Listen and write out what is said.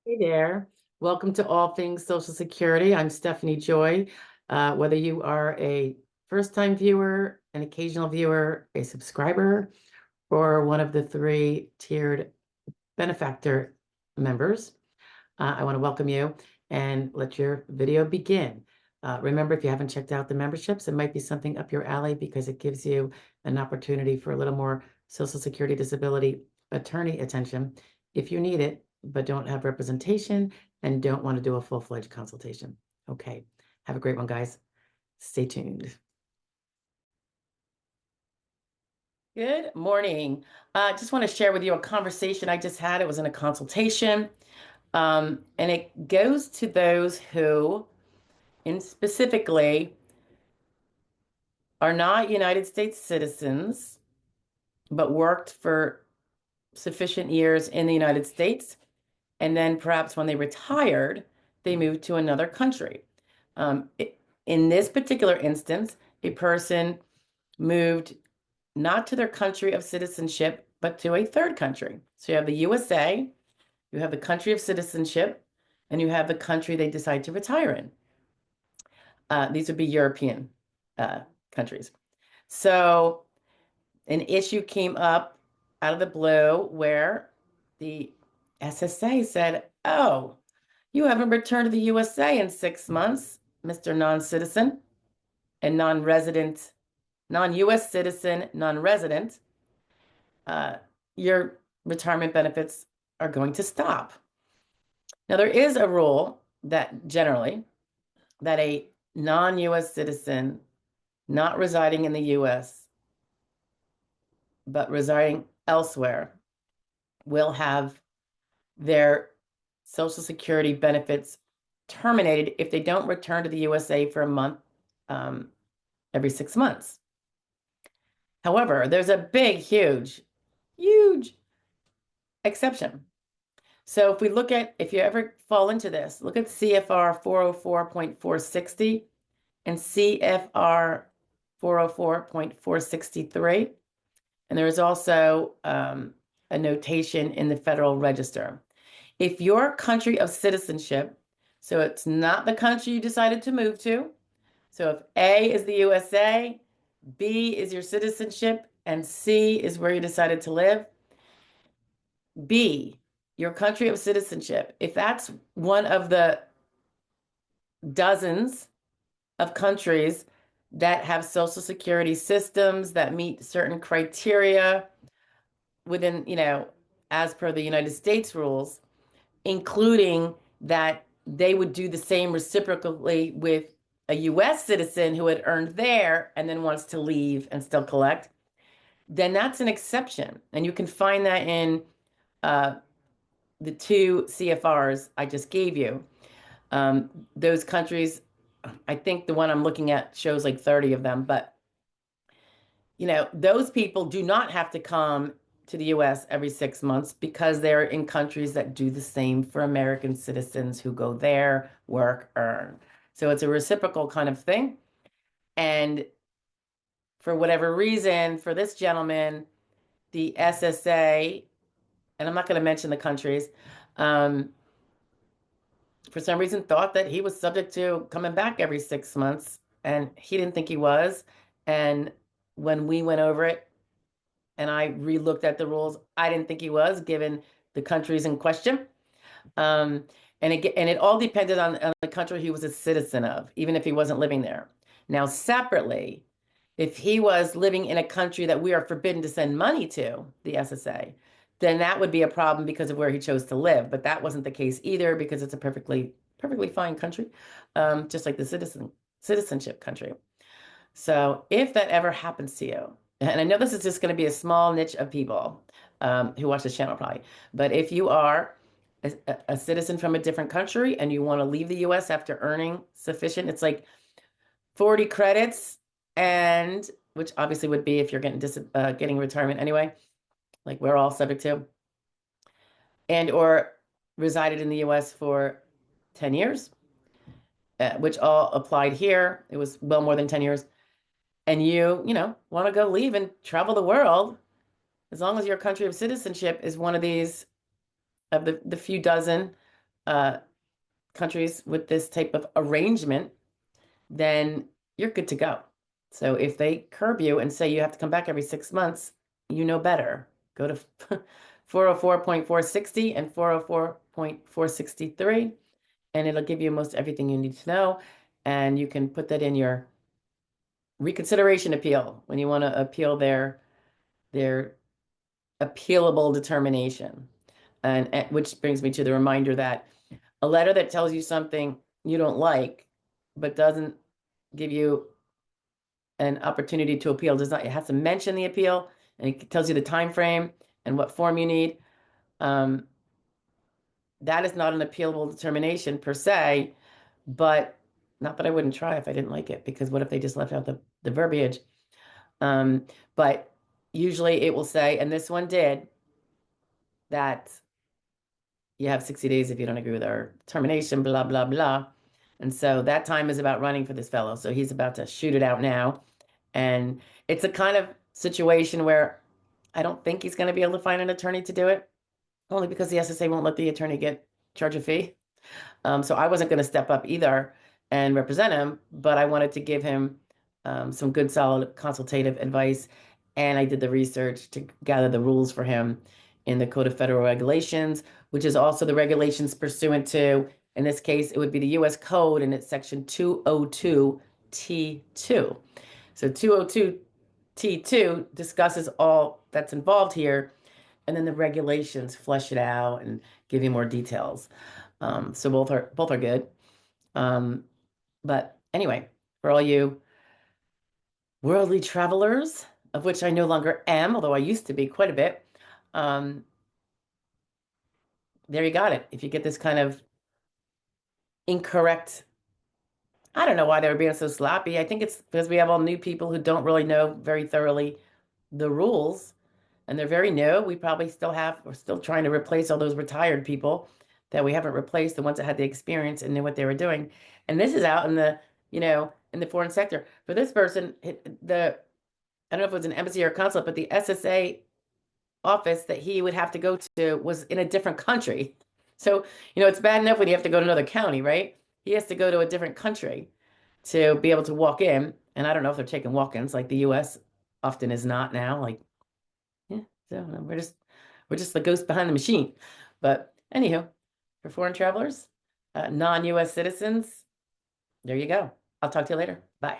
Hey there. Welcome to All Things Social Security. I'm Stephanie Joy. Whether you are a first-time viewer, an occasional viewer, a subscriber, or one of the three tiered benefactor members, I want to welcome you and let your video begin. Remember, if you haven't checked out the memberships, it might be something up your alley because it gives you an opportunity for a little more Social Security disability attorney attention if you need it, but don't have representation and don't want to do a full-fledged consultation. Okay, have a great one, guys. Stay tuned. Good morning. I just want to share with you a conversation I just had. It was in a consultation, and it goes to those who, in specifically, are not United States citizens, but worked for sufficient years in the United States. And then perhaps when they retired, they moved to another country. Um, in this particular instance, a person moved not to their country of citizenship, but to a third country. So you have the USA, you have the country of citizenship, and you have the country they decide to retire in. These would be European countries. So an issue came up out of the blue where the SSA said, "Oh, you haven't returned to the USA in 6 months, Mr. Non-citizen and non-resident, non-US citizen, non-resident. Uh, your retirement benefits are going to stop." Now, there is a rule that generally that a non-US citizen not residing in the US but residing elsewhere will have their Social Security benefits terminated if they don't return to the USA for a month every 6 months. However, there's a big, huge exception. So if we look at, if you ever fall into this, look at CFR 404.460 and CFR 404.463. And there is also a notation in the Federal Register. If your country of citizenship, so it's not the country you decided to move to, so if A is the USA, B is your citizenship, and C is where you decided to live, B, your country of citizenship, if that's one of the dozens of countries that have Social Security systems that meet certain criteria within, as per the United States rules, including that they would do the same reciprocally with a US citizen who had earned there and then wants to leave and still collect, then that's an exception. And you can find that in the two CFRs I just gave you. Those countries, I think the one I'm looking at shows like 30 of them, but those people do not have to come to the US every 6 months because they're in countries that do the same for American citizens who go there, work, earn. So it's a reciprocal kind of thing. And for whatever reason, for this gentleman, the SSA, and I'm not going to mention the countries, for some reason thought that he was subject to coming back every 6 months, and he didn't think he was. And when we went over it, and I re-looked at the rules, I didn't think he was, given the countries in question. And it all depended on the country he was a citizen of, even if he wasn't living there. Now, separately, if he was living in a country that we are forbidden to send money to, the SSA, then that would be a problem because of where he chose to live. But that wasn't the case either because it's a perfectly fine country, just like the citizenship country. So if that ever happens to you, and I know this is just going to be a small niche of people who watch this channel probably, but if you are a citizen from a different country and you want to leave the US after earning sufficient, it's like 40 credits, and which obviously would be if you're getting retirement anyway, like we're all subject to, and or resided in the US for 10 years, which all applied here. It was well more than 10 years. And you want to go leave and travel the world, as long as your country of citizenship is one of these, of the few dozen uh, countries with this type of arrangement, then you're good to go. So if they curb you and say you have to come back every 6 months, you know better. Go to 404.460 and 404.463, and it'll give you most everything you need to know. And you can put that in your reconsideration appeal when you want to appeal their appealable determination. And which brings me to the reminder that a letter that tells you something you don't like, but doesn't give you an opportunity to appeal, does not, it has to mention the appeal, and it tells you the time frame and what form you need. Um, that is not an appealable determination per se, but not that I wouldn't try if I didn't like it, because what if they just left out the verbiage? But usually it will say, and this one did, that you have 60 days if you don't agree with our termination, blah, blah, blah. And so that time is about running for this fellow. So he's about to shoot it out now. And it's a kind of situation where I don't think he's going to be able to find an attorney to do it, only because the SSA won't let the attorney charge a fee. So I wasn't going to step up either and represent him, but I wanted to give him some good, solid consultative advice. And I did the research to gather the rules for him in the Code of Federal Regulations, which is also the regulations pursuant to, in this case, it would be the US Code, and it's section 202 T2. So 202 T2 discusses all that's involved here, and then the regulations flesh it out and give you more details. So both are good. But anyway, for all you worldly travelers, of which I no longer am, although I used to be quite a bit, um, there you got it. If you get this kind of incorrect, I don't know why they were being so sloppy. I think it's because we have all new people who don't really know very thoroughly the rules, and they're very new. We're still trying to replace all those retired people that we haven't replaced, the ones that had the experience and knew what they were doing. And this is out in in the foreign sector. For this person, I don't know if it was an embassy or a consulate, but the SSA office that he would have to go to was in a different country. So, it's bad enough when you have to go to another county, right? He has to go to a different country to be able to walk in. And I don't know if they're taking walk-ins like the US often is not now. Like, yeah, so we're just the ghost behind the machine. But anywho, for foreign travelers, non-US citizens, there you go. I'll talk to you later. Bye.